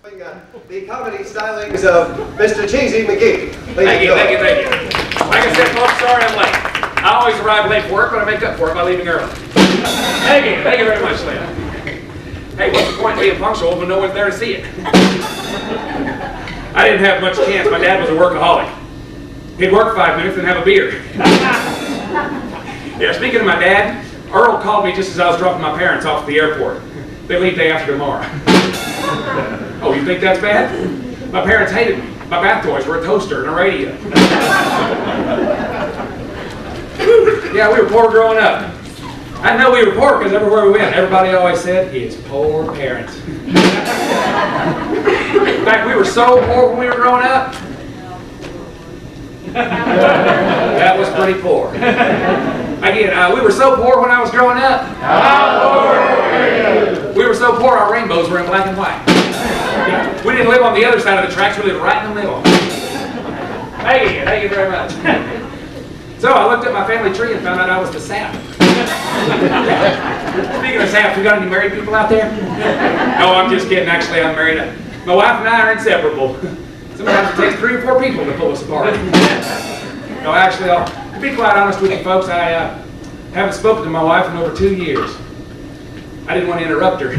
The comedy stylings of Mr. Cheesy McGee. Thank you. Like I said, folks, sorry I'm late. I always arrive late for work, but I make up for it by leaving early. Thank you very much, Lynn. Hey, what's the point of being punctual when no one's there to see it? I didn't have much chance. My dad was a workaholic. He'd work 5 minutes and have a beer. Yeah, speaking of my dad, Earl called me just as I was dropping my parents off at the airport. They leave day after tomorrow. Oh, you think that's bad? My parents hated me. My bath toys were a toaster and a radio. Yeah, we were poor growing up. I know we were poor because everywhere we went, everybody always said, it's poor parents. In fact, we were so poor when we were growing up. That was pretty poor. Again, we were so poor when I was growing up. We were so poor our rainbows were in black and white. We didn't live on the other side of the tracks, we lived right in the middle. Thank you very much. So I looked at my family tree and found out I was the sap. Speaking of saps, we got any married people out there? No, I'm just kidding. Actually, I'm married. My wife and I are inseparable. Sometimes it takes 3 or 4 people to pull us apart. No, actually, to be quite honest with you folks, I haven't spoken to my wife in over 2 years. I didn't want to interrupt her.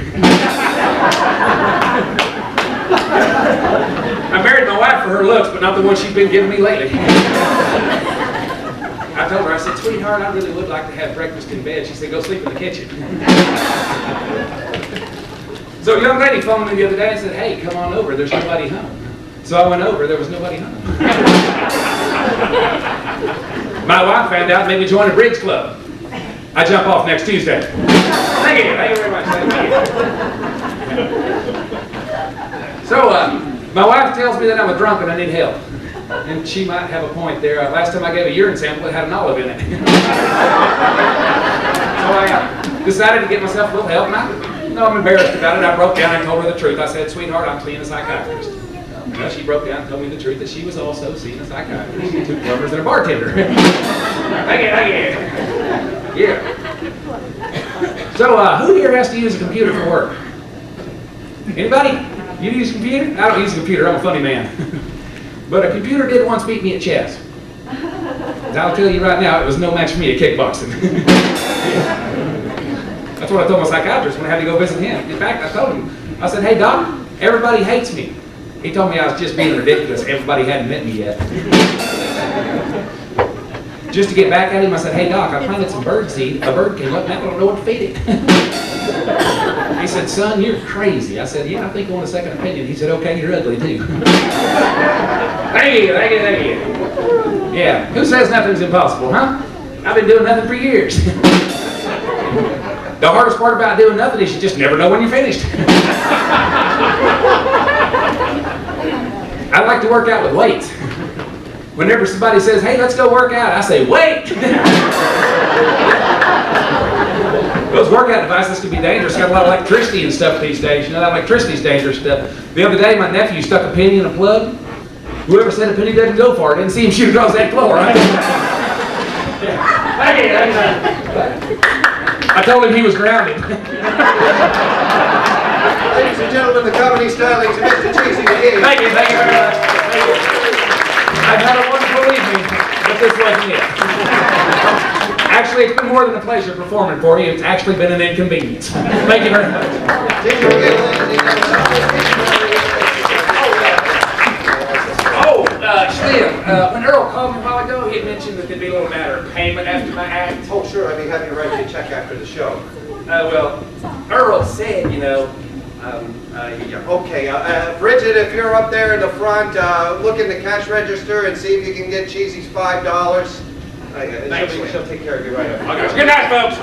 I married my wife for her looks, but not the one she's been giving me lately. I told her, I said, sweetheart, I really would like to have breakfast in bed. She said, go sleep in the kitchen. So a young lady phoned me the other day and said, hey, come on over, there's nobody home. So I went over, there was nobody home. My wife found out and made me join a bridge club. I jump off next Tuesday. Thank you very much. Thank you. So, my wife tells me that I'm a drunk and I need help. And she might have a point there. Last time I gave a urine sample, it had an olive in it. So I decided to get myself a little help. And I'm embarrassed about it. I broke down and told her the truth. I said, sweetheart, I'm seeing a psychiatrist. Well, she broke down and told me the truth that she was also seeing a psychiatrist. 2 plumbers and a bartender. Thank you. Yeah. So, who here has to use a computer for work? Anybody? You use a computer? I don't use a computer. I'm a funny man. But a computer did once beat me at chess. And I'll tell you right now, it was no match for me at kickboxing. That's what I told my psychiatrist when I had to go visit him. In fact, I told him, I said, hey, doc, everybody hates me. He told me I was just being ridiculous. Everybody hadn't met me yet. Just to get back at him, I said, hey, doc, I planted some bird seed. A bird came up and I don't know what to feed it. He said, son, you're crazy. I said, yeah, I think I want a second opinion. He said, okay, you're ugly too. Thank you. Yeah, who says nothing's impossible, huh? I've been doing nothing for years. The hardest part about doing nothing is you just never know when you're finished. I like to work out with weights. Whenever somebody says, hey, let's go work out, I say, wait! Those workout devices can be dangerous. Got a lot of electricity and stuff these days. You know, that electricity's dangerous stuff. The other day, my nephew stuck a penny in a plug. Whoever said a penny doesn't go far, didn't see him shoot across that floor, right? I told him he was grounded. Ladies and gentlemen, the comedy stylings of Mr. Cheesy McGee. Thank you very much. Thank you. I've had a wonderful evening, but this wasn't it. Actually, it's been more than a pleasure performing for you. It's actually been an inconvenience. Thank you very much. Slim, when Earl called me a while ago, he had mentioned that there'd be a little matter of payment after my act. Oh, sure. I'd be happy to write you a check after the show. Well, Earl said, you know, okay. Bridget, if you're up there in the front, look in the cash register and see if you can get Cheesy's $5. Thanks, She'll take care of you right away. Good night, folks.